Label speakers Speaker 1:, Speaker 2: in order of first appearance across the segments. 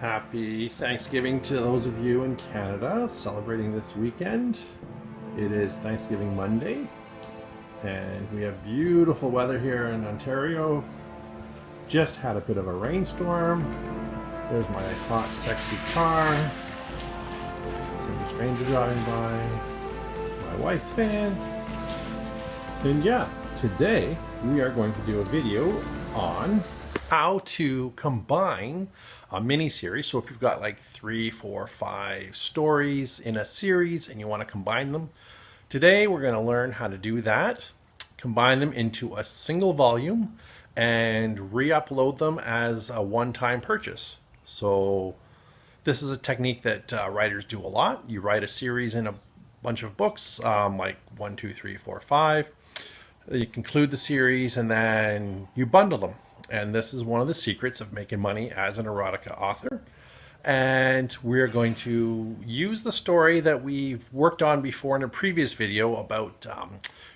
Speaker 1: Happy Thanksgiving to those of you in Canada celebrating this weekend. It is Thanksgiving Monday and we have beautiful weather here in Ontario. Just had a bit of a rainstorm. There's my hot, sexy car. Some stranger driving by. My wife's van. And yeah, today we are going to do a video on how to combine a mini series. So if you've got like 3, 4, 5 stories in a series and you want to combine them, today we're going to learn how to do that, combine them into a single volume and re-upload them as a one-time purchase. So this is a technique that writers do a lot. You write a series in a bunch of books, like 1, 2, 3, 4, 5. You conclude the series and then you bundle them. And this is one of the secrets of making money as an erotica author. And we're going to use the story that we've worked on before in a previous video about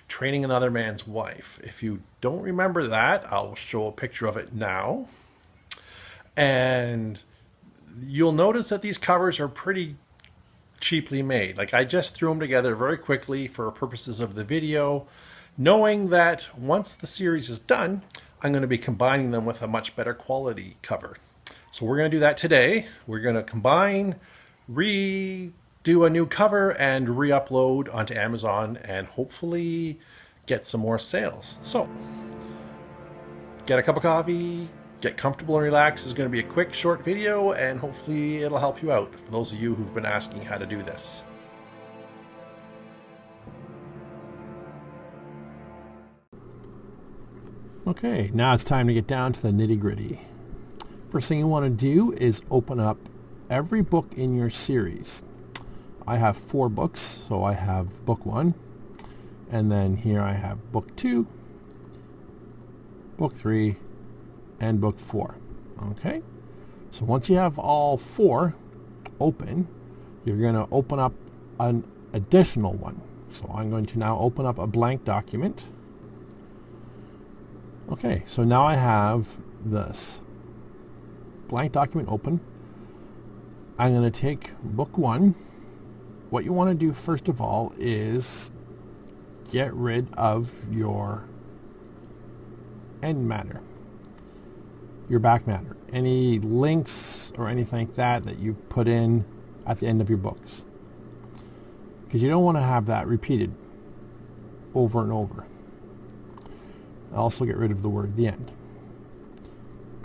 Speaker 1: training another man's wife. If you don't remember that, I'll show a picture of it now. And you'll notice that these covers are pretty cheaply made. Like I just threw them together very quickly for purposes of the video, knowing that once the series is done, I'm going to be combining them with a much better quality cover. So we're going to do that today. We're going to combine, redo a new cover, and re-upload onto Amazon and hopefully get some more sales. So get a cup of coffee, get comfortable and relax. This is going to be a quick, short video, and hopefully it'll help you out for those of you who've been asking how to do this. Okay, now it's time to get down to the nitty-gritty. First thing you want to do is open up every book in your series. I have 4 books, so I have book 1, and then here I have book 2, book 3, and book 4. Okay, so once you have all 4 open, you're going to open up an additional one. So I'm going to now open up a blank document. Okay, so now I have this blank document open. I'm going to take book 1. What you want to do first of all is get rid of your end matter, your back matter, any links or anything like that you put in at the end of your books, because you don't want to have that repeated over and over. Also get rid of the word "the end."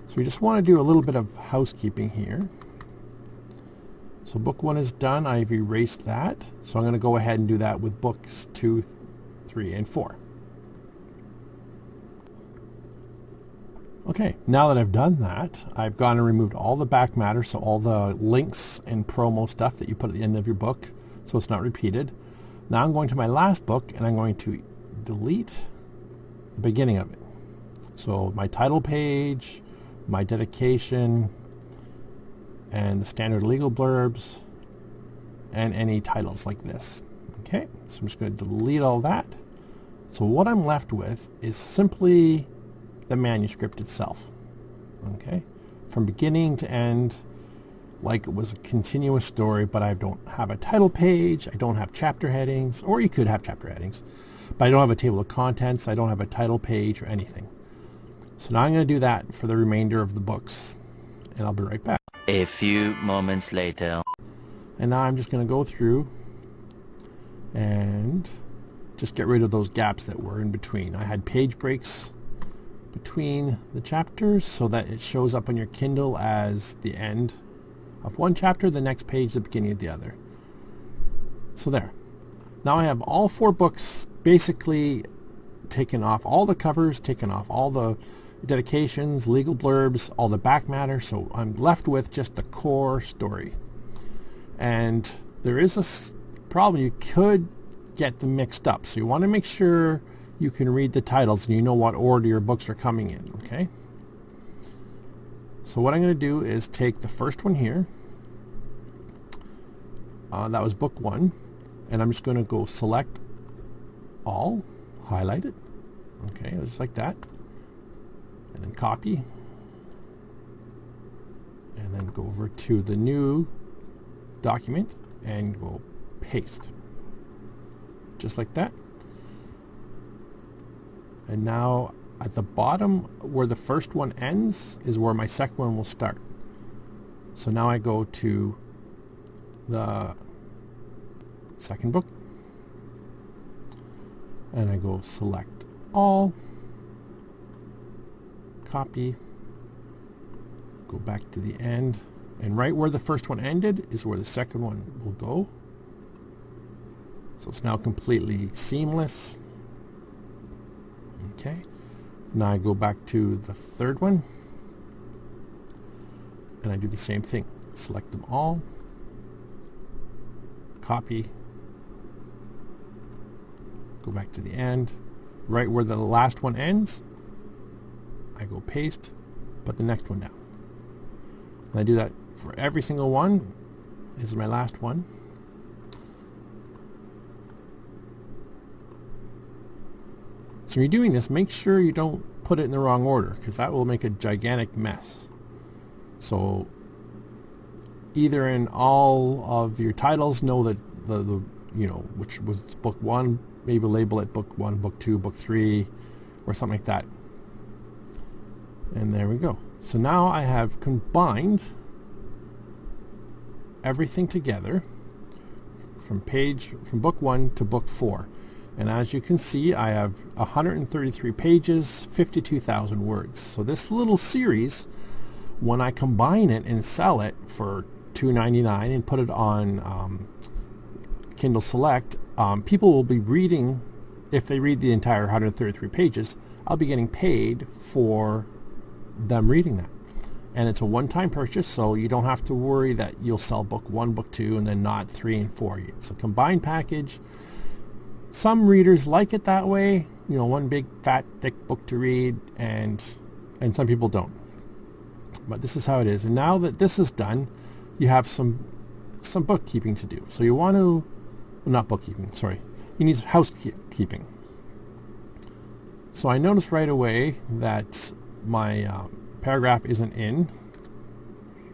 Speaker 1: So we just want to do a little bit of housekeeping here. So book 1 is done. I've erased that. So I'm going to go ahead and do that with books 2, 3, and 4. Okay, now that I've done that, I've gone and removed all the back matter, so all the links and promo stuff that you put at the end of your book, so it's not repeated. Now I'm going to my last book and I'm going to delete the beginning of it. So my title page, my dedication, and the standard legal blurbs, and any titles like this. Okay, so I'm just going to delete all that. So what I'm left with is simply the manuscript itself. Okay, from beginning to end, like it was a continuous story, but I don't have a title page, I don't have chapter headings, or you could have chapter headings, but I don't have a table of contents, I don't have a title page or anything. So now I'm going to do that for the remainder of the books, and I'll be right back.
Speaker 2: A few moments later.
Speaker 1: And now I'm just going to go through and just get rid of those gaps that were in between. I had page breaks between the chapters so that it shows up on your Kindle as the end of one chapter, the next page, the beginning of the other. So there. Now I have all 4 books basically taken off, all the covers, taken off all the dedications, legal blurbs, all the back matter, so I'm left with just the core story. And there is a problem. You could get them mixed up, so you want to make sure you can read the titles and you know what order your books are coming in. Okay, so what I'm going to do is take the first one here, that was book 1, and I'm just going to go select all, highlight it, okay, just like that, and then copy, and and then go over to the new document and go paste. Just like that. And now at the bottom where the first one ends is where my second one will start. So now I go to the second book and I go select all, copy, go back to the end, and right where the first one ended is where the second one will go. So it's now completely seamless. Okay, now I go back to the third one and I do the same thing. Select them all, copy, go back to the end. Right where the last one ends, I go paste, put the next one down. And I do that for every single one. This is my last one. So when you're doing this, make sure you don't put it in the wrong order, because that will make a gigantic mess. So either in all of your titles, know that the you know, which was book 1, maybe label it book 1, book 2, book 3, or something like that. And there we go. So now I have combined everything together from book 1 to book 4. And as you can see, I have 133 pages, 52,000 words. So this little series, when I combine it and sell it for $2.99 and put it on Kindle Select, people will be reading, if they read the entire 133 pages, I'll be getting paid for them reading that. And it's a one-time purchase, so you don't have to worry that you'll sell book 1, book 2, and then not 3 and 4. It's a combined package. Some readers like it that way, you know, one big fat thick book to read, and some people don't. But this is how it is. And now that this is done, you have some bookkeeping to do. So you want to, not bookkeeping, sorry, you need housekeeping. So I noticed right away that my paragraph isn't in.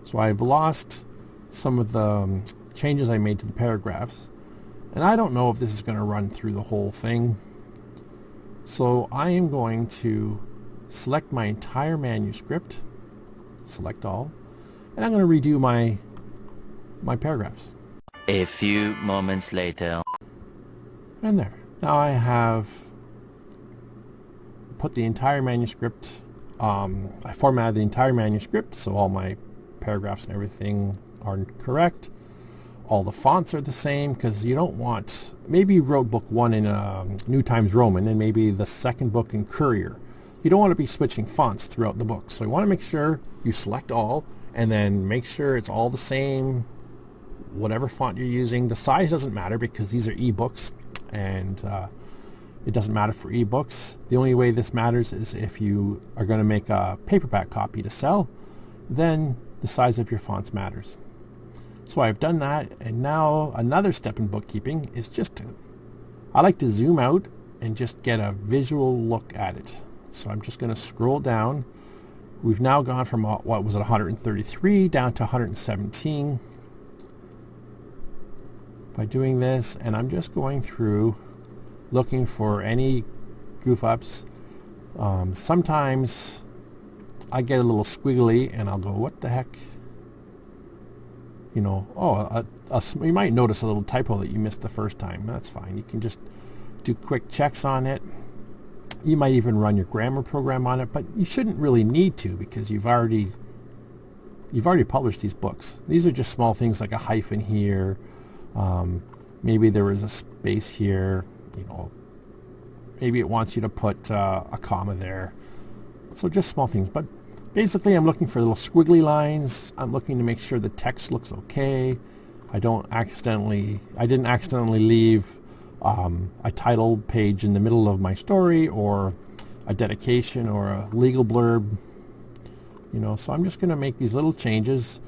Speaker 1: So I've lost some of the changes I made to the paragraphs. And I don't know if this is going to run through the whole thing. So I am going to select my entire manuscript, select all, and I'm going to redo my paragraphs.
Speaker 2: A few moments later.
Speaker 1: And there. Now I have put the entire manuscript, I formatted the entire manuscript so all my paragraphs and everything are correct. All the fonts are the same, because you don't want, maybe you wrote book 1 in New Times Roman and maybe the second book in Courier. You don't want to be switching fonts throughout the book. So you want to make sure you select all and then make sure it's all the same, whatever font you're using. The size doesn't matter because these are ebooks, and it doesn't matter for ebooks. The only way this matters is if you are going to make a paperback copy to sell, then the size of your fonts matters. So I've done that, and now another step in bookkeeping is I like to zoom out and just get a visual look at it. So I'm just going to scroll down. We've now gone from what was it, 133 down to 117 by doing this, and I'm just going through looking for any goof ups. Sometimes I get a little squiggly and I'll go, what the heck? You know, you might notice a little typo that you missed the first time. That's fine. You can just do quick checks on it. You might even run your grammar program on it, but you shouldn't really need to, because you've already published these books. These are just small things like a hyphen here. Maybe there was a space here. You know, maybe it wants you to put a comma there. So just small things, but basically I'm looking for little squiggly lines. I'm looking to make sure the text looks okay. I didn't accidentally leave a title page in the middle of my story, or a dedication, or a legal blurb. You know, so I'm just going to make these little changes,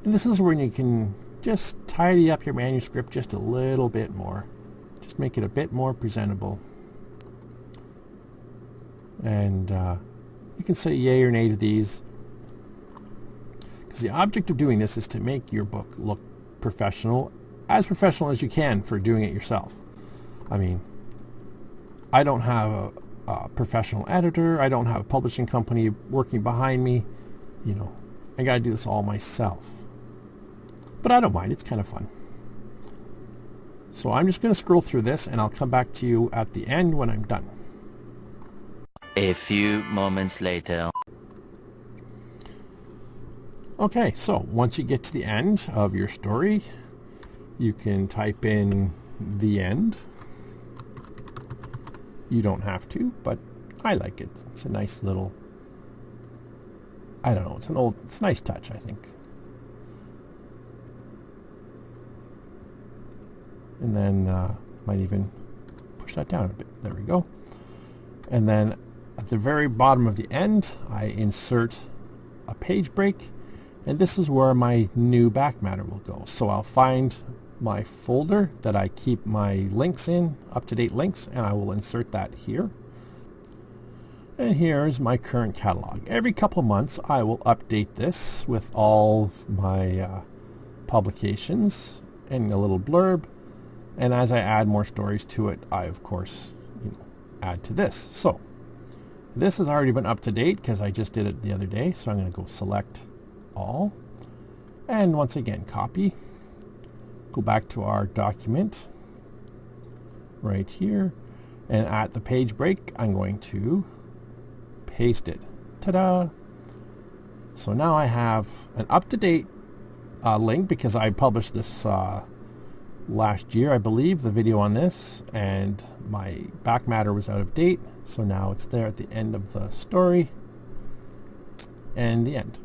Speaker 1: and this is when you can just tidy up your manuscript just a little bit more. Just make it a bit more presentable. And you can say yay or nay to these. Because the object of doing this is to make your book look professional as you can for doing it yourself. I mean, I don't have a professional editor. I don't have a publishing company working behind me. You know, I got to do this all myself. But I don't mind. It's kind of fun. So I'm just going to scroll through this, and I'll come back to you at the end when I'm done.
Speaker 2: A few moments later.
Speaker 1: Okay, so once you get to the end of your story, you can type in the end. You don't have to, but I like it. It's a nice little, I don't know, it's a nice touch, I think. And then might even push that down a bit. There we go. And then at the very bottom of the end, I insert a page break, and this is where my new back matter will go. So I'll find my folder that I keep my links in, up-to-date links, and I will insert that here. And here's my current catalog. Every couple months I will update this with all of my publications and a little blurb. And as I add more stories to it, I of course, add to this. So this has already been up to date because I just did it the other day. So I'm going to go select all, and once again copy. Go back to our document right here, and at the page break I'm going to paste it. Ta-da! So now I have an up-to-date link because I published this last year, I believe, the video on this, and my back matter was out of date, so now it's there at the end of the story and the end.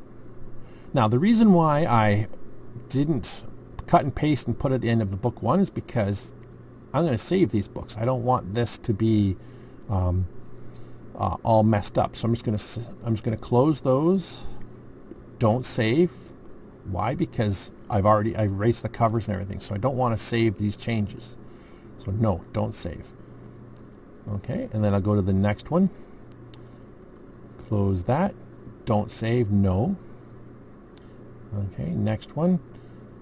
Speaker 1: Now the reason why I didn't cut and paste and put at the end of the book 1 is because I'm going to save these books. I don't want this to be all messed up. So I'm just going to close those. Don't save. Why? Because I've erased the covers and everything, so I don't want to save these changes. So no, don't save. Okay, and then I'll go to the next one. Close that. Don't save. No. Okay, next one.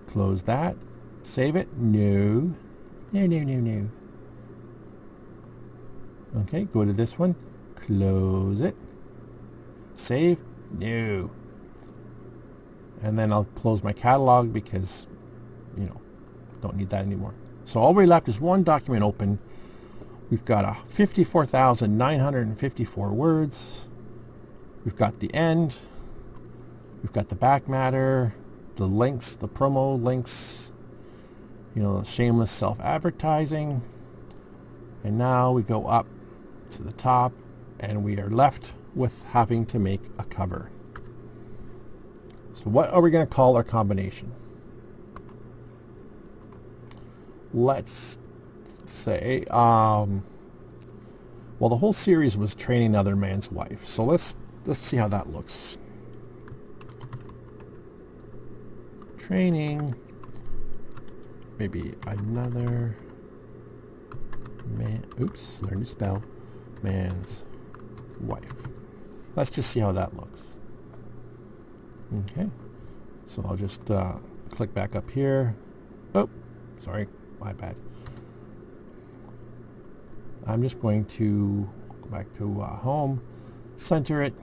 Speaker 1: Close that. Save it. No. No, no, no, no. Okay, go to this one. Close it. Save. No. And then I'll close my catalog because, don't need that anymore. So all we're left is one document open. We've got 54,954 words. We've got the end. We've got the back matter, the links, the promo links, shameless self-advertising. And now we go up to the top and we are left with having to make a cover. So what are we going to call our combination? Let's say, well, the whole series was Training Another Man's Wife. So let's see how that looks. Training, maybe another man, oops, learn to spell, man's wife. Let's just see how that looks. Okay, so I'll just click back up here. Oh, sorry, my bad. I'm just going to go back to home, center it,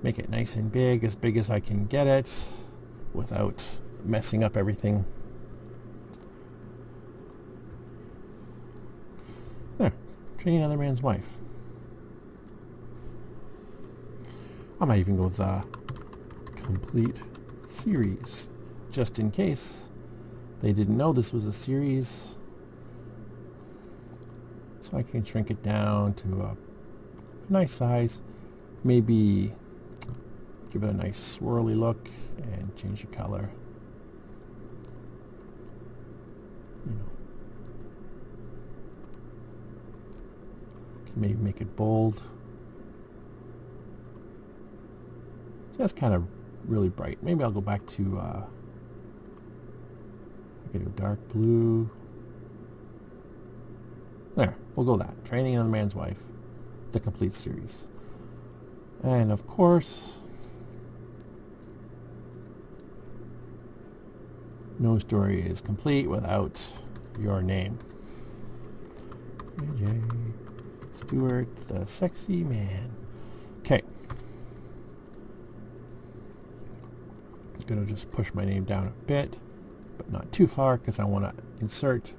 Speaker 1: make it nice and big as I can get it without messing up everything. There, Training Another Man's Wife. I might even go with complete series, just in case they didn't know this was a series. So I can shrink it down to a nice size, maybe give it a nice swirly look and change the color. Maybe make it bold. So that's kind of really bright. Maybe I'll go back to I could do dark blue. There, we'll go that. Training Another Man's Wife, the complete series. And of course, No story is complete without your name. AJ Stewart, the sexy man. Okay. I'm going to just push my name down a bit, but not too far because I want to insert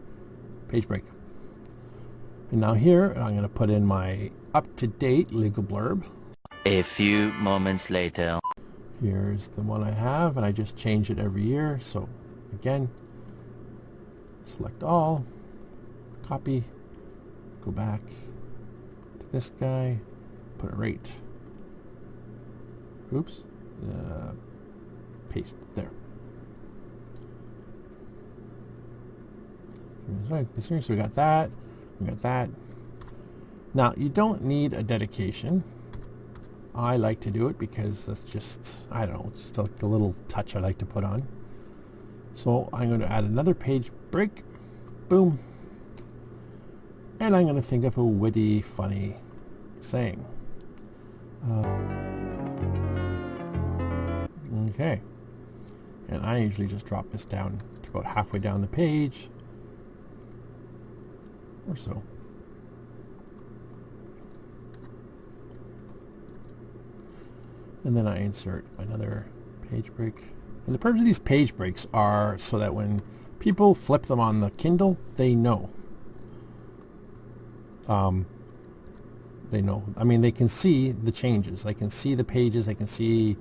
Speaker 1: page break. And now here, I'm going to put in my up-to-date legal blurb.
Speaker 2: A few moments later.
Speaker 1: Here's the one I have, and I just change it every year. So again, select all, copy, go back to this guy, put it right. Oops. Paste there. So we got that. We got that. Now you don't need a dedication. I like to do it because that's just, I don't know, just like a little touch I like to put on. So I'm going to add another page break. Boom. And I'm going to think of a witty, funny saying. Okay. And I usually just drop this down to about halfway down the page or so. And then I insert another page break. And the purpose of these page breaks are so that when people flip them on the Kindle, they know. They know. I mean, they can see the changes. They can see the pages. They can see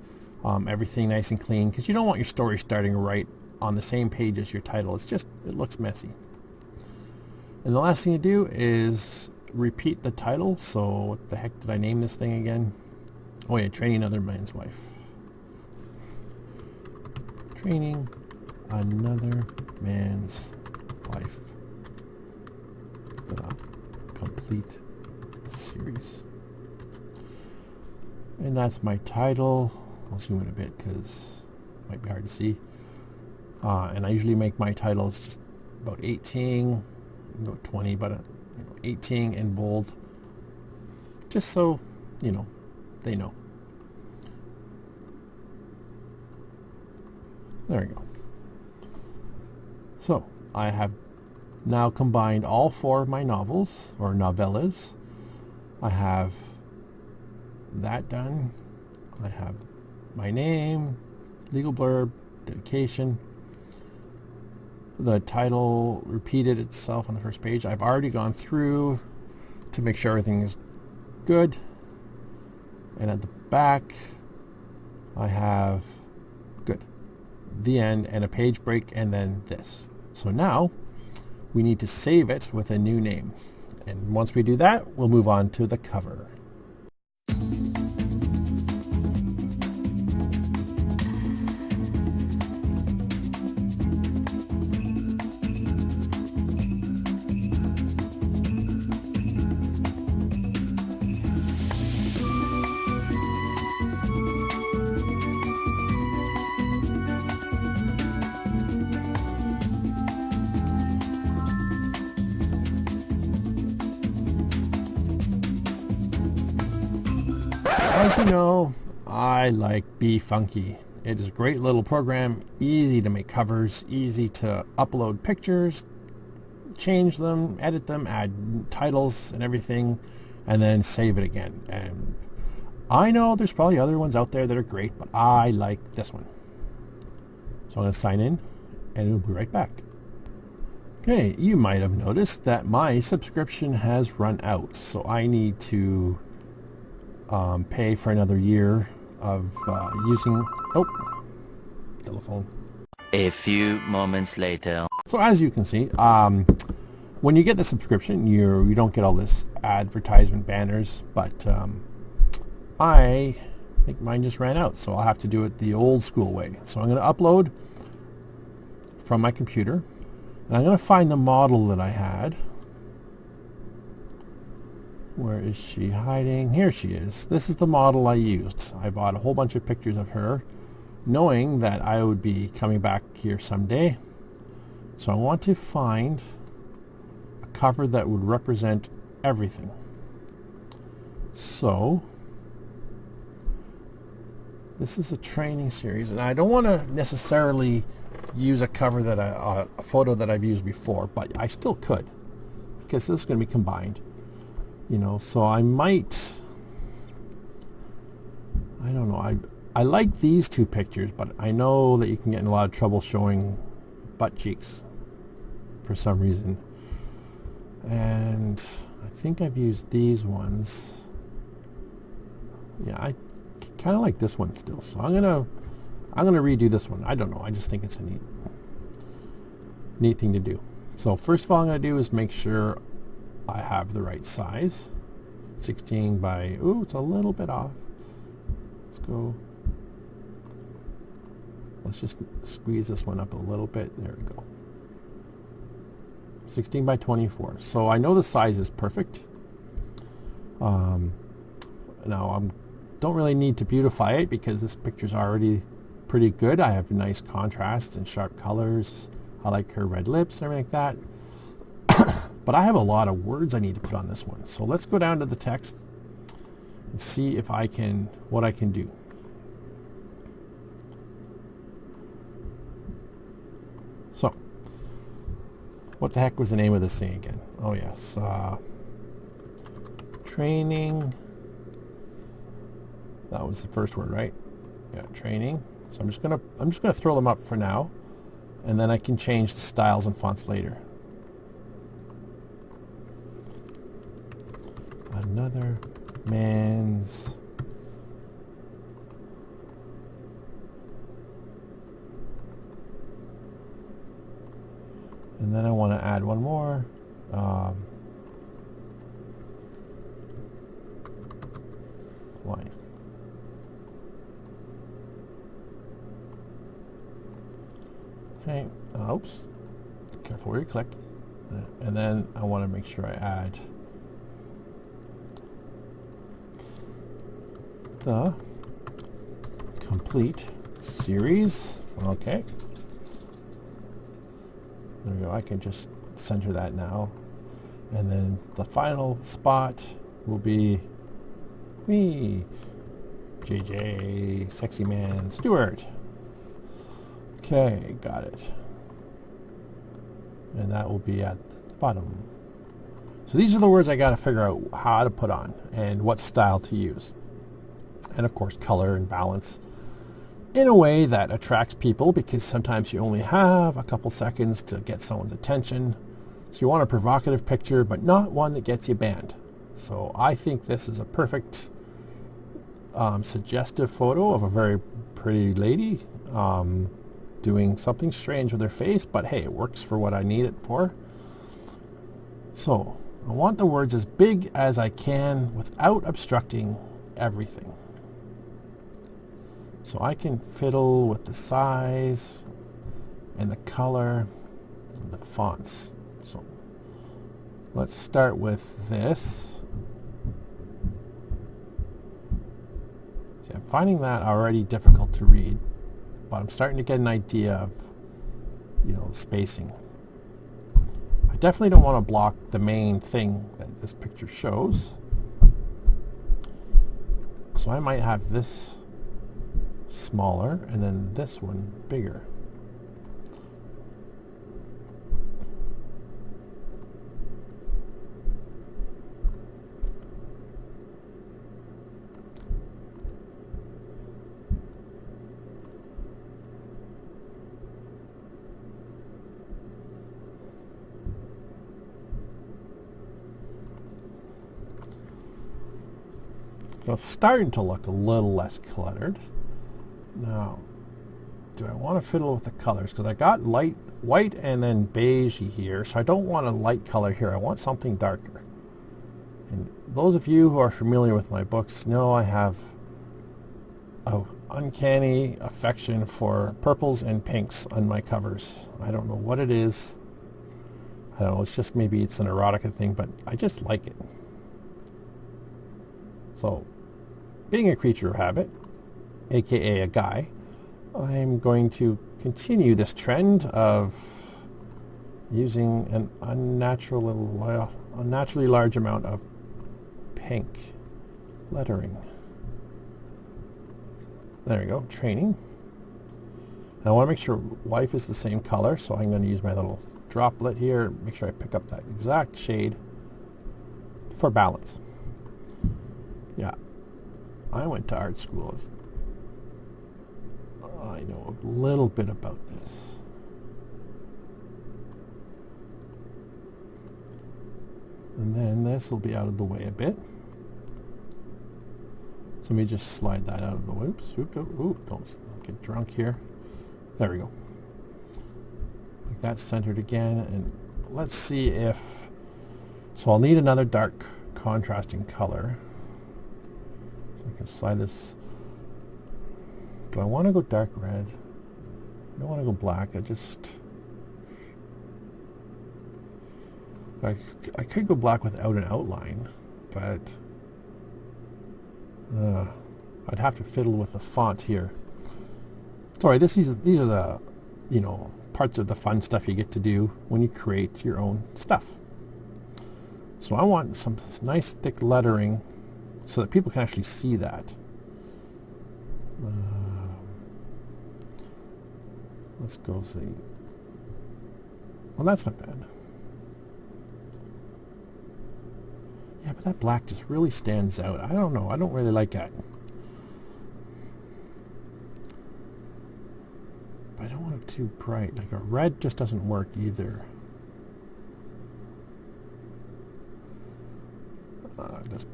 Speaker 1: everything nice and clean, because you don't want your story starting right on the same page as your title. It's just, it looks messy. And the last thing you do is repeat the title. So what the heck did I name this thing again? Oh yeah, Training Another Man's Wife. Training Another Man's Wife. The complete series. And that's my title. I'll zoom in a bit because it might be hard to see. And I usually make my titles just about 18, no 20, but 18 in bold. Just so, they know. There we go. So I have now combined all 4 of my novels, or novellas. I have that done. I have my name, legal blurb, dedication. The title repeated itself on the first page. I've already gone through to make sure everything is good. And at the back, I have good. The end and a page break, and then this. So now we need to save it with a new name. And once we do that, we'll move on to the cover. As you know, I like Be Funky. It is a great little program, easy to make covers, easy to upload pictures, change them, edit them, add titles and everything, and then save it again. And I know there's probably other ones out there that are great, but I like this one. So I'm going to sign in, and we'll be right back. Okay, you might have noticed that my subscription has run out, so I need to pay for another year of using telephone.
Speaker 2: A few moments later.
Speaker 1: So as you can see, when you get the subscription, you don't get all this advertisement banners, but I think mine just ran out, so I'll have to do it the old school way. So I'm going to upload from my computer, and I'm going to find the model that I had. Where is she hiding? Here she is. This is the model I used. I bought a whole bunch of pictures of her, knowing that I would be coming back here someday. So I want to find a cover that would represent everything. So This is a training series, and I don't want to necessarily use a cover that a photo that I've used before, but I still could, because this is going to be combined, you know. So I might, I don't know, I like these two pictures, but I know that you can get in a lot of trouble showing butt cheeks for some reason. And I think I've used these ones. Yeah, I kind of like this one still, so I'm gonna redo this one. I don't know, I just think it's a neat thing to do. So first of all, I'm gonna do is make sure I have the right size. 16 by, ooh, it's a little bit off. Let's go. Let's just squeeze this one up a little bit. There we go. 16 by 24. So I know the size is perfect. Now don't really need to beautify it because this picture's already pretty good. I have nice contrast and sharp colors. I like her red lips and everything like that. But I have a lot of words I need to put on this one. So let's go down to the text and see if I can, what I can do. So, what the heck was the name of this thing again? Oh yes, training. That was the first word, right? Yeah, training. So I'm just gonna throw them up for now, and then I can change the styles and fonts later. Another man's and then I want to add one more. Wife. Okay, oops, careful where you click. And then I want to make sure I add the complete series. Okay. There we go. I can just center that now. And then the final spot will be me, JJ, Sexy Man Stewart. Okay, got it. And that will be at the bottom. So these are the words I got to figure out how to put on and what style to use. And of course, color and balance in a way that attracts people, because sometimes you only have a couple seconds to get someone's attention. So you want a provocative picture, but not one that gets you banned. So I think this is a perfect suggestive photo of a very pretty lady doing something strange with her face, but hey, it works for what I need it for. So I want the words as big as I can without obstructing everything. So I can fiddle with the size and the color and the fonts. So let's start with this. See, I'm finding that already difficult to read, but I'm starting to get an idea of, you know, the spacing. I definitely don't want to block the main thing that this picture shows. So I might have this smaller and then this one bigger. So it's starting to look a little less cluttered. Now, do I want to fiddle with the colors? Because I got light white and then beige here, so I don't want a light color here. I want something darker. And those of you who are familiar with my books know I have an uncanny affection for purples and pinks on my covers. I don't know what it is. I don't know, it's just maybe it's an erotica thing, but I just like it. So, being a creature of habit, aka a guy, I'm going to continue this trend of using an unnaturally large amount of pink lettering. There we go, training. And I want to make sure wife is the same color, so I'm going to use my little droplet here, make sure I pick up that exact shade for balance. Yeah, I went to art school. I know a little bit about this. And then this will be out of the way a bit. So let me just slide that out of the way. Oops, don't get drunk here. There we go. Like that's centered again. And let's see if... So I'll need another dark contrasting color. So I can slide this... Do I want to go dark red? I don't want to go black. I could go black without an outline, but I'd have to fiddle with the font here. Sorry, these are the, parts of the fun stuff you get to do when you create your own stuff. So I want some nice thick lettering so that people can actually see that. Let's go see. Well, that's not bad. Yeah, but that black just really stands out. I don't know. I don't really like that. But I don't want it too bright. Like a red just doesn't work either. This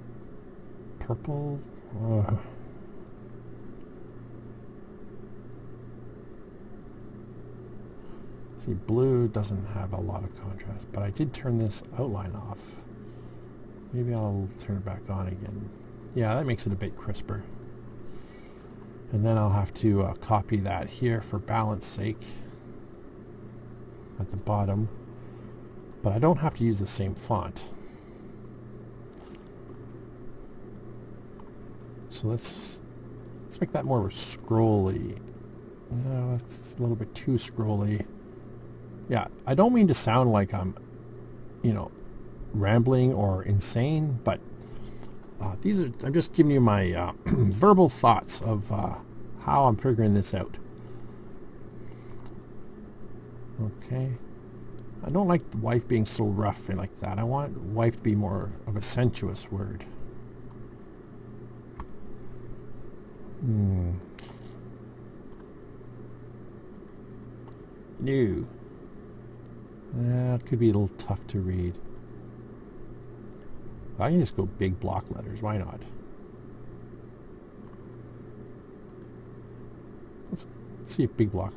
Speaker 1: purple. See, blue doesn't have a lot of contrast, but I did turn this outline off. Maybe I'll turn it back on again. Yeah, that makes it a bit crisper. And then I'll have to copy that here for balance sake at the bottom. But I don't have to use the same font. So let's make that more scrolly. No, it's a little bit too scrolly. Yeah, I don't mean to sound like I'm, rambling or insane, but I'm just giving you my verbal thoughts of how I'm figuring this out. Okay. I don't like the wife being so rough and like that. I want wife to be more of a sensuous word. No. That could be a little tough to read. I can just go big block letters. Why not? Let's see a big block.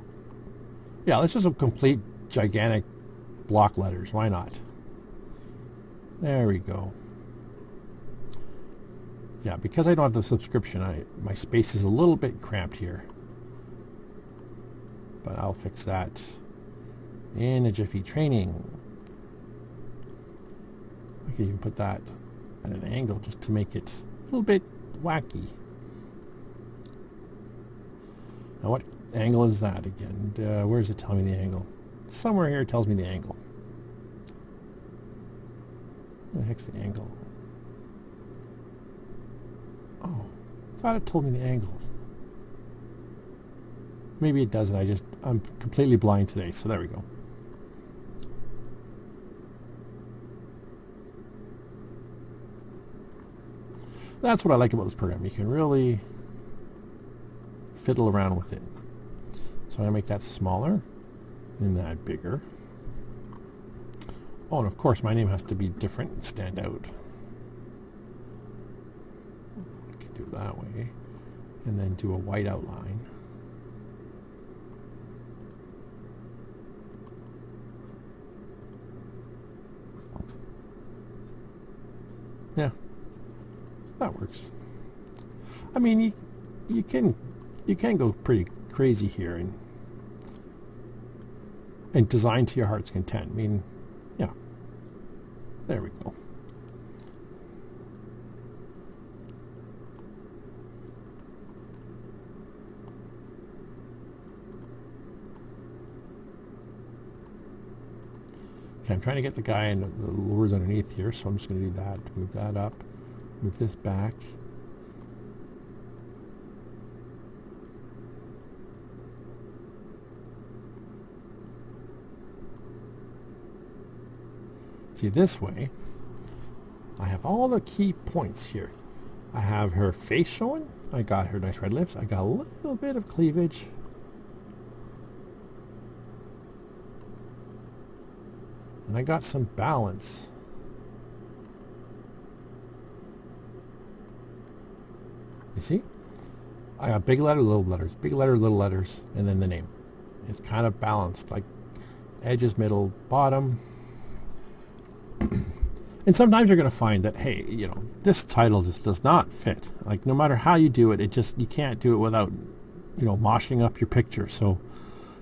Speaker 1: Yeah, let's just a complete gigantic block letters. Why not? There we go. Yeah, because I don't have the subscription, my space is a little bit cramped here. But I'll fix that in a jiffy. Training. I can even put that at an angle just to make it a little bit wacky. Now what angle is that again? Where does it tell me the angle? Somewhere here it tells me the angle. What the heck's the angle? Oh, I thought it told me the angle. Maybe it doesn't. I'm completely blind today, so there we go. That's what I like about this program. You can really fiddle around with it. So I'm going to make that smaller and that bigger. Oh, and of course my name has to be different and stand out. I can do it that way. And then do a white outline. Yeah. That works. I mean, you can go pretty crazy here and design to your heart's content. I mean, yeah. There we go. Okay, I'm trying to get the guy and the words underneath here, so I'm just going to do that. Move that up. Move this back. See, this way, I have all the key points here. I have her face showing. I got her nice red lips. I got a little bit of cleavage. And I got some balance. You see? I got big letter, little letters, big letter, little letters, and then the name. It's kind of balanced, like edges, middle, bottom. And sometimes you're going to find that, hey, you know, this title just does not fit. Like, no matter how you do it, you can't do it without, you know, moshing up your picture. So,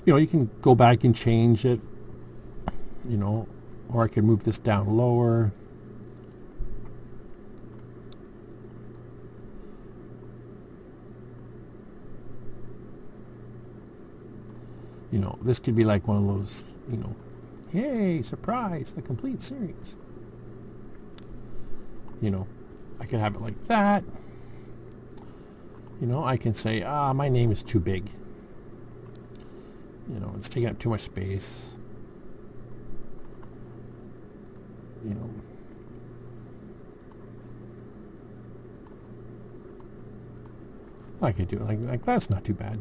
Speaker 1: you know, you can go back and change it, you know, or I can move this down lower. You know, this could be like one of those, you know, hey, surprise, the complete series. You know, I can have it like that. You know, I can say, my name is too big. You know, it's taking up too much space. You know. I could do it like that's not too bad.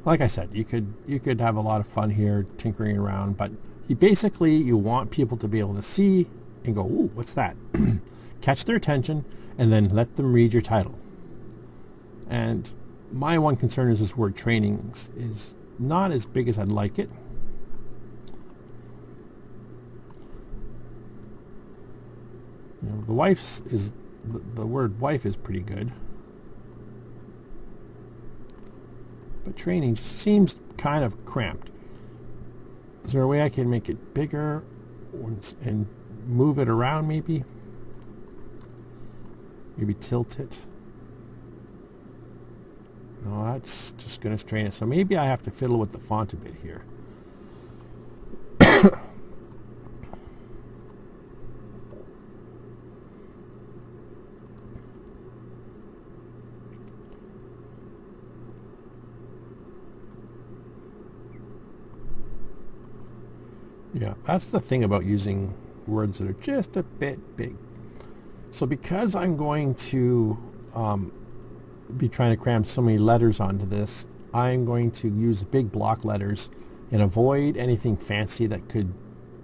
Speaker 1: Like I said, you could have a lot of fun here tinkering around, but you want people to be able to see and go, ooh, what's that? Catch their attention and then let them read your title. And my one concern is this word training is not as big as I'd like it. You know, the word wife is pretty good. But training just seems kind of cramped. Is there a way I can make it bigger and move it around maybe? Maybe tilt it? No, that's just going to strain it. So maybe I have to fiddle with the font a bit here. Yeah, that's the thing about using words that are just a bit big. So because I'm going to be trying to cram so many letters onto this, I'm going to use big block letters and avoid anything fancy that could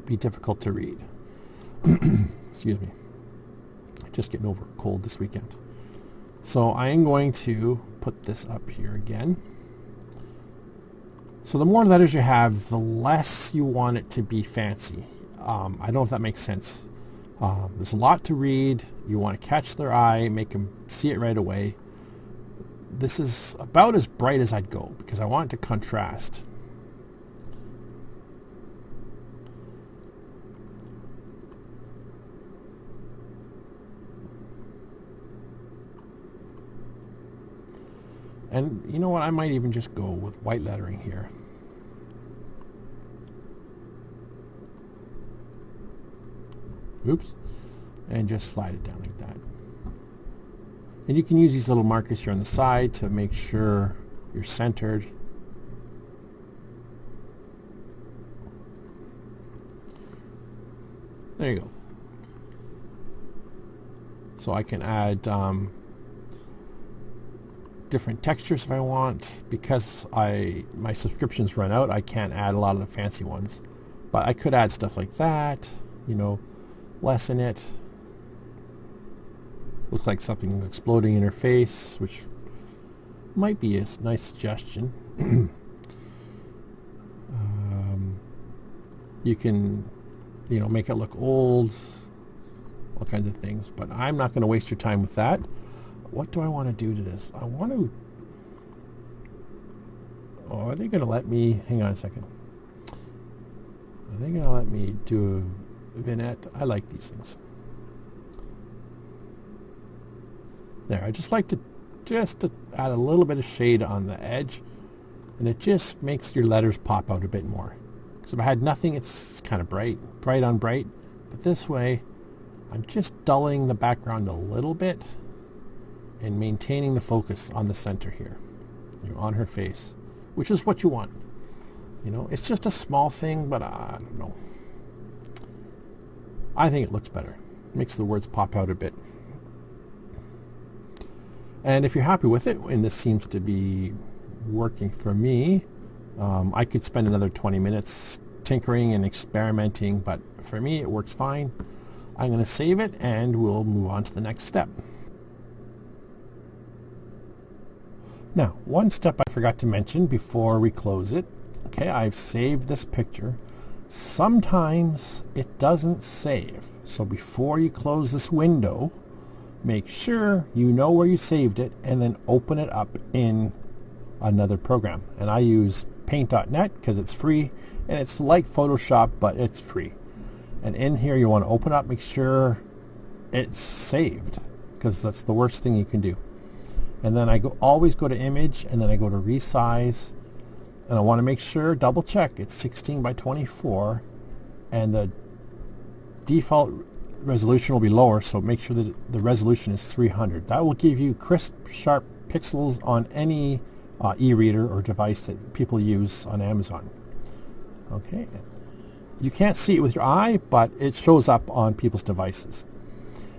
Speaker 1: be difficult to read. Excuse me. Just getting over a cold this weekend. So I am going to put this up here again. So the more letters you have, the less you want it to be fancy. I don't know if that makes sense. There's a lot to read. You want to catch their eye, make them see it right away. This is about as bright as I'd go because I want it to contrast. And you know what? I might even just go with white lettering here. Oops. And just slide it down like that. And you can use these little markers here on the side to make sure you're centered. There you go. So I can add different textures if I want. Because my subscriptions run out, I can't add a lot of the fancy ones. But I could add stuff like that, you know, lessen it. Looks like something's exploding in her face, which might be a nice suggestion. You can, you know, make it look old, all kinds of things, but I'm not going to waste your time with that. What do I want to do to this? I want to... Oh, are they going to let me... Hang on a second. Are they going to let me do a vignette? I like these things. There, I just like to add a little bit of shade on the edge, and it just makes your letters pop out a bit more. Because if I had nothing, it's kind of bright on bright. But this way, I'm just dulling the background a little bit and maintaining the focus on the center here, you know, on her face, which is what you want. You know, it's just a small thing, but I don't know. I think it looks better. Makes the words pop out a bit. And if you're happy with it, and this seems to be working for me, I could spend another 20 minutes tinkering and experimenting, but for me it works fine. I'm going to save it and we'll move on to the next step. Now, one step I forgot to mention before we close it. Okay, I've saved this picture. Sometimes it doesn't save. So before you close this window, make sure you know where you saved it and then open it up in another program. And I use paint.net because it's free and it's like Photoshop, but it's free. And in here you want to open up, make sure it's saved, because that's the worst thing you can do. And then I always go to image, and then I go to resize, and I want to make sure, double check, it's 16 by 24, and the default resolution will be lower, so make sure that the resolution is 300. That will give you crisp, sharp pixels on any e-reader or device that people use on Amazon. Okay, you can't see it with your eye, but it shows up on people's devices.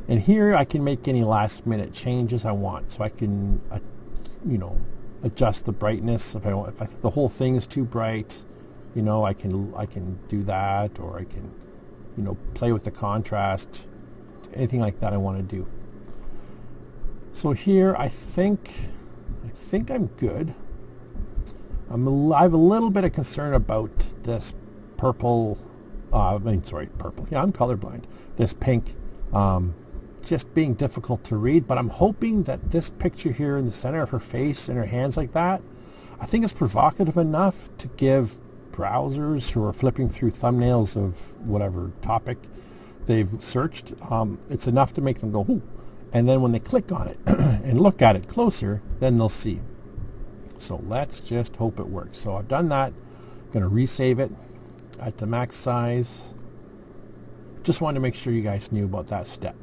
Speaker 1: And here I can make any last minute changes I want. So I can, adjust the brightness if I think the whole thing is too bright. I can do that, or I can, play with the contrast, anything like that I want to do. So here I think I'm good. I have a little bit of concern about this purple. Purple. Yeah, I'm colorblind. This pink. Just being difficult to read, but I'm hoping that this picture here in the center of her face and her hands like that, I think it's provocative enough to give browsers who are flipping through thumbnails of whatever topic they've searched, it's enough to make them go, ooh. And then when they click on it and look at it closer, then they'll see. So let's just hope it works. So I've done that. I'm going to resave it at the max size. Just wanted to make sure you guys knew about that step.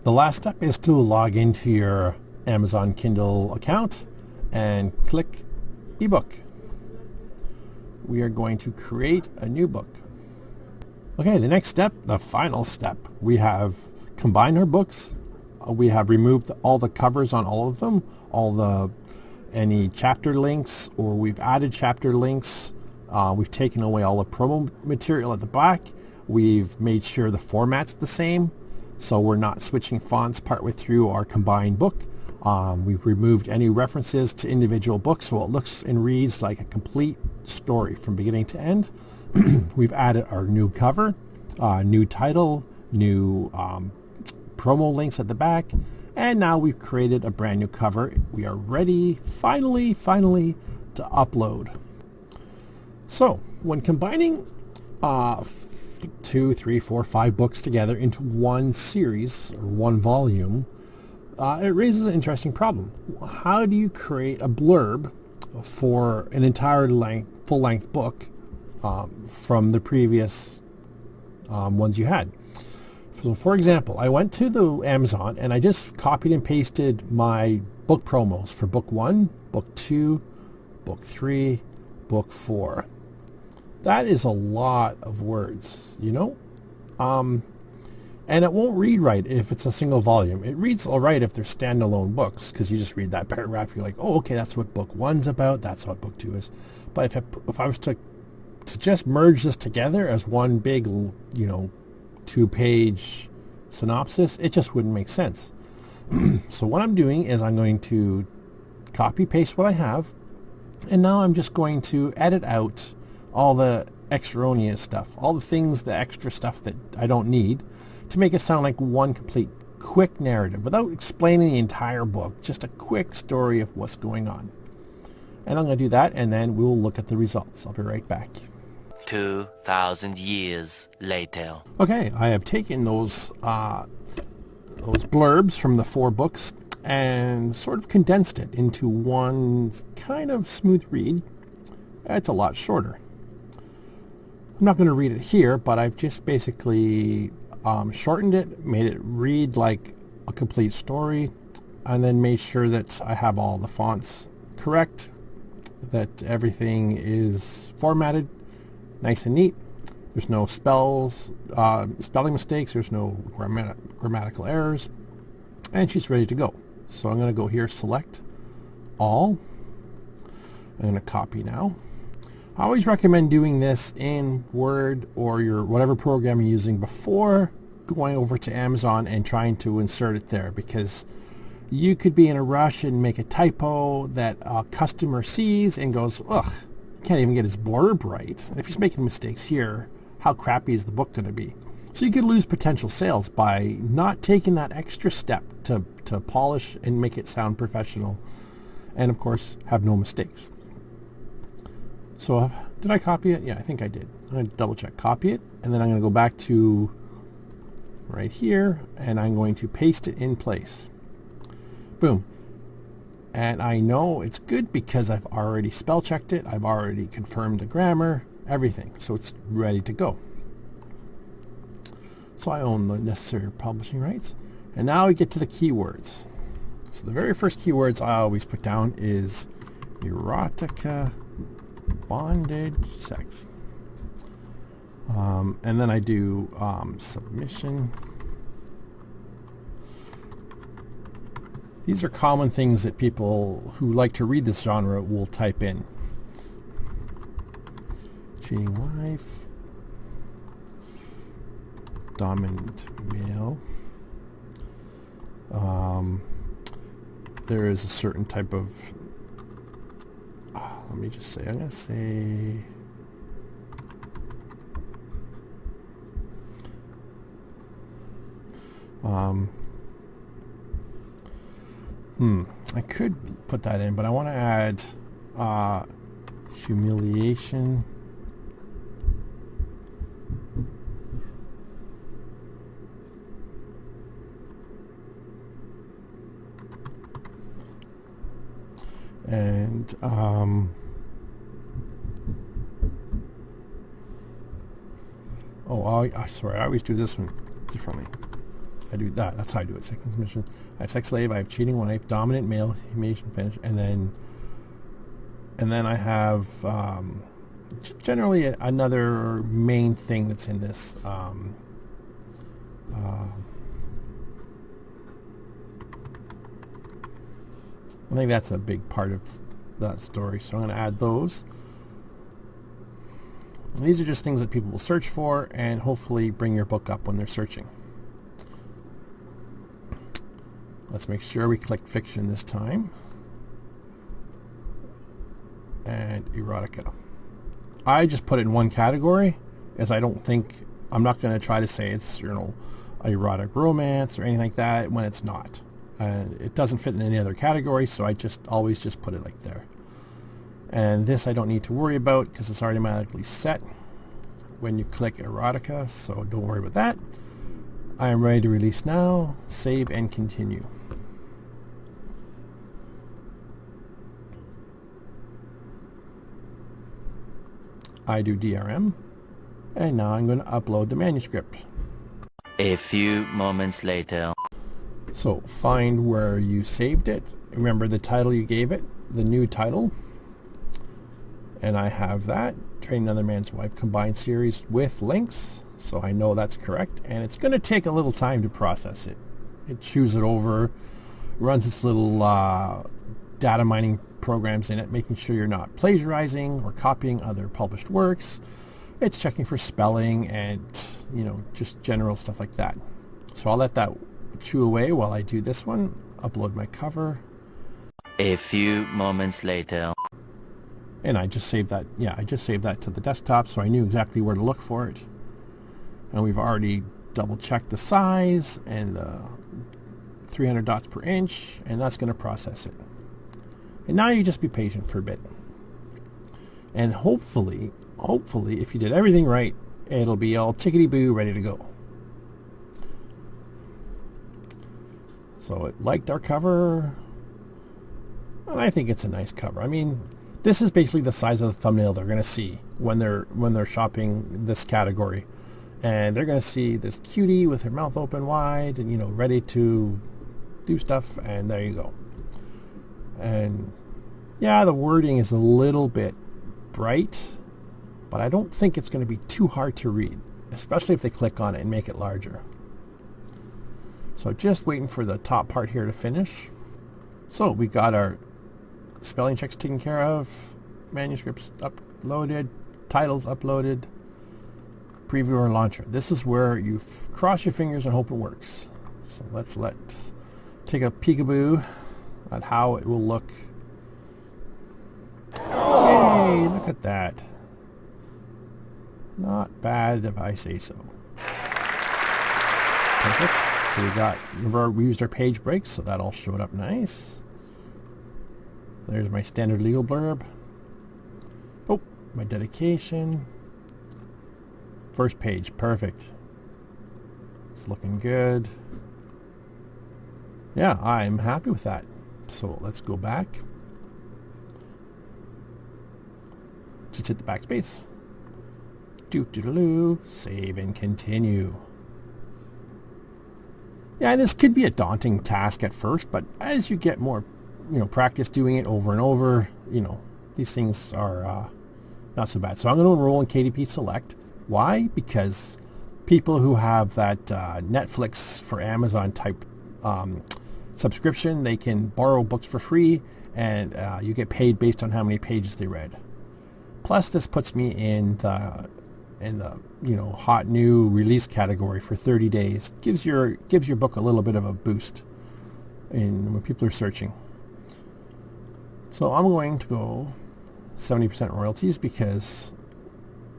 Speaker 1: The last step is to log into your Amazon Kindle account and click ebook. We are going to create a new book. Okay, the next step, the final step, we have combined our books. We have removed all the covers on all of them, any chapter links, or we've added chapter links. We've taken away all the promo material at the back. We've made sure the format's the same, so we're not switching fonts partway through our combined book. We've removed any references to individual books, so it looks and reads like a complete story from beginning to end. We've added our new cover, new title, new promo links at the back, and now we've created a brand new cover. We are ready, finally, to upload. So, when combining 2, 3, 4, 5 books together into one series or one volume, it raises an interesting problem. How do you create a blurb for an entire full-length book from the previous ones you had? So, for example, I went to the Amazon and I just copied and pasted my book promos for book 1, book 2, book 3, book 4. That is a lot of words, and it won't read right if it's a single volume. It reads all right if they're standalone books, because you just read that paragraph, you're like, oh, okay, that's what book 1's about, that's what book 2 is. But if I was to just merge this together as one big, 2-page synopsis, it just wouldn't make sense. So what I'm doing is I'm going to copy paste what I have, and now I'm just going to edit out all the extraneous stuff, all the extra stuff that I don't need, to make it sound like one complete quick narrative without explaining the entire book, just a quick story of what's going on. And I'm going to do that, and then we'll look at the results. I'll be right back.
Speaker 2: 2,000 years later.
Speaker 1: Okay, I have taken those blurbs from the 4 books and sort of condensed it into one kind of smooth read. It's a lot shorter. I'm not going to read it here, but I've just basically shortened it, made it read like a complete story, and then made sure that I have all the fonts correct, that everything is formatted nice and neat. There's no spelling mistakes. There's no grammatical errors. And she's ready to go. So I'm going to go here, select all. I'm going to copy now. I always recommend doing this in Word or your whatever program you're using before going over to Amazon and trying to insert it there, because you could be in a rush and make a typo that a customer sees and goes, ugh, can't even get his blurb right. And if he's making mistakes here, how crappy is the book going to be? So you could lose potential sales by not taking that extra step to polish and make it sound professional, and of course have no mistakes. So did I copy it? Yeah, I think I did. I'm going to double check, copy it, and then I'm going to go back to right here, and I'm going to paste it in place. Boom. And I know it's good because I've already spell checked it. I've already confirmed the grammar, everything. So it's ready to go. So I own the necessary publishing rights. And now we get to the keywords. So the very first keywords I always put down is erotica, bondage, sex. And then I do submission. These are common things that people who like to read this genre will type in. Cheating wife, dominant male. There is a certain type of, let me just say, I'm going to say, I could put that in, but I want to add humiliation. And sorry, I always do this one differently. I do that. That's how I do it. Sex submission. I have sex slave. I have cheating wife, dominant male, humiliation, finish, and then I have generally another main thing that's in this. I think that's a big part of that story, so I'm going to add those. And these are just things that people will search for and hopefully bring your book up when they're searching. Let's make sure we click fiction this time. And erotica. I just put it in one category, as I'm not going to try to say it's, erotic romance or anything like that when it's not. It doesn't fit in any other category, so I always just put it like there. And this I don't need to worry about because it's automatically set when you click erotica, so don't worry about that. I am ready to release now, save and continue. I do DRM, and now I'm going to upload the manuscript.
Speaker 2: A few moments later.
Speaker 1: So find where you saved it. Remember the title you gave it, the new title. And I have that, Train Another Man's Wife combined series with links. So I know that's correct. And it's going to take a little time to process it. It chews it over, runs its little data mining programs in it, making sure you're not plagiarizing or copying other published works. It's checking for spelling and, just general stuff like that. So I'll let that chew away while I do this one. Upload my cover.
Speaker 2: A few moments later.
Speaker 1: And I just saved that. Yeah, I just saved that to the desktop, so I knew exactly where to look for it. And we've already double checked the size and the 300 dots per inch, and that's going to process it. And now you just be patient for a bit. And hopefully, if you did everything right, it'll be all tickety-boo ready to go. So it liked our cover, and I think it's a nice cover. I mean, this is basically the size of the thumbnail they're going to see when they're shopping this category. And they're going to see this cutie with her mouth open wide and, ready to do stuff, and there you go. And Yeah, the wording is a little bit bright, but I don't think it's going to be too hard to read, especially if they click on it and make it larger. So just waiting for the top part here to finish. So we got our spelling checks taken care of, manuscripts uploaded, titles uploaded, preview or launcher. This is where you cross your fingers and hope it works. So let's take a peekaboo at how it will look. Yay, look at that. Not bad if I say so. Perfect. So remember we used our page breaks, so that all showed up nice. There's my standard legal blurb. Oh, my dedication. First page, perfect. It's looking good. Yeah, I'm happy with that. So let's go back. Just hit the backspace. Save and continue. Yeah, this could be a daunting task at first, but as you get more, practice doing it over and over, these things are not so bad. So I'm going to enroll in KDP Select. Why? Because people who have that Netflix for Amazon type subscription, they can borrow books for free, and you get paid based on how many pages they read. Plus, this puts me in the hot new release category for 30 days. Gives your book a little bit of a boost when people are searching. So I'm going to go 70% royalties because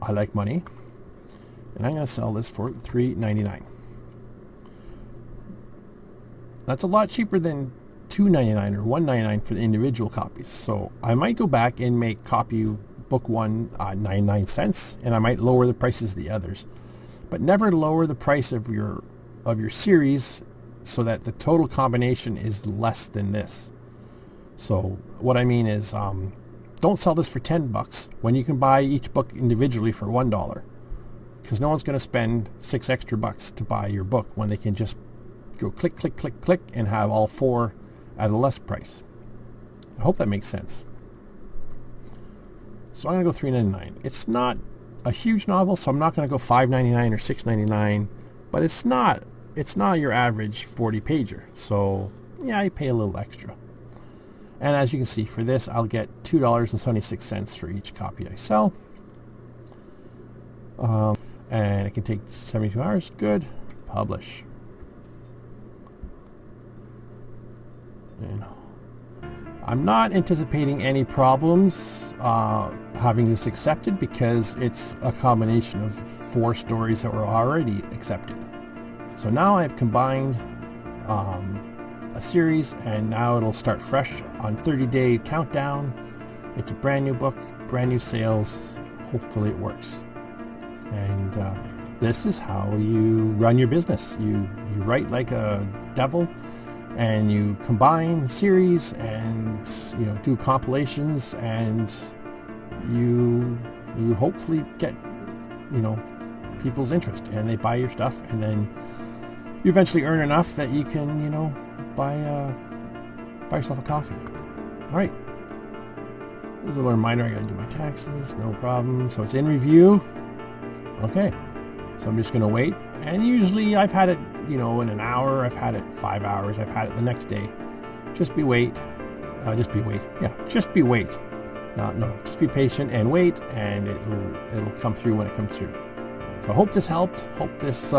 Speaker 1: I like money, and I'm going to sell this for $3.99. That's a lot cheaper than $2.99 or $1.99 for the individual copies. So I might go back and make copy book one 99 cents, and I might lower the prices of the others, but never lower the price of your series so that the total combination is less than this. So what I mean is, don't sell this for $10 when you can buy each book individually for $1, because no one's going to spend $6 extra to buy your book when they can just go click, click, click, click and have all four at a less price. I hope that makes sense. So I'm going to go $3.99. It's not a huge novel, so I'm not going to go $5.99 or $6.99, but it's not your average 40 pager. So yeah, I pay a little extra. And as you can see, for this, I'll get $2.76 for each copy I sell. And it can take 72 hours. Good. Publish. And I'm not anticipating any problems having this accepted because it's a combination of 4 stories that were already accepted. So now I've combined a series, and now it'll start fresh on 30-day countdown. It's a brand new book, brand new sales. Hopefully it works. And this is how you run your business. You write like a devil, and you combine series and do compilations, and you hopefully get people's interest, and they buy your stuff, and then you eventually earn enough that you can buy yourself a coffee. All right. There's a little reminder, I gotta do my taxes, no problem. So it's in review. Okay. So I'm just gonna wait. And usually I've had it, in an hour, I've had it 5 hours, I've had it the next day. Just be wait. Yeah, just be wait. No, just be patient and wait, and it'll come through when it comes through. So I hope this helped. Hope this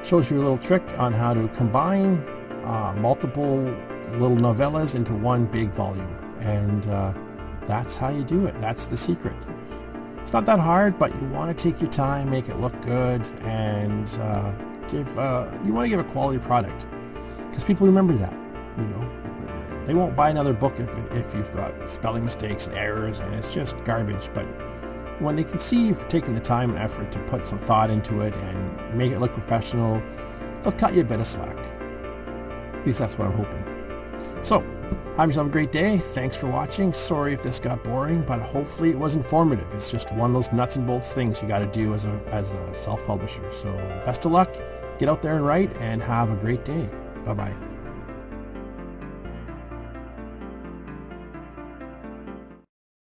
Speaker 1: shows you a little trick on how to combine multiple little novellas into one big volume. And that's how you do it. That's the secret. It's not that hard, but you want to take your time, make it look good, and you want to give a quality product, because people remember that. They won't buy another book if you've got spelling mistakes and errors and it's just garbage. But when they can see you've taken the time and effort to put some thought into it and make it look professional, they'll cut you a bit of slack. At least that's what I'm hoping. So, have yourself a great day. Thanks for watching. Sorry if this got boring, but hopefully it was informative. It's just one of those nuts and bolts things you got to do as a self-publisher. So best of luck. Get out there and write, and have a great day. Bye-bye.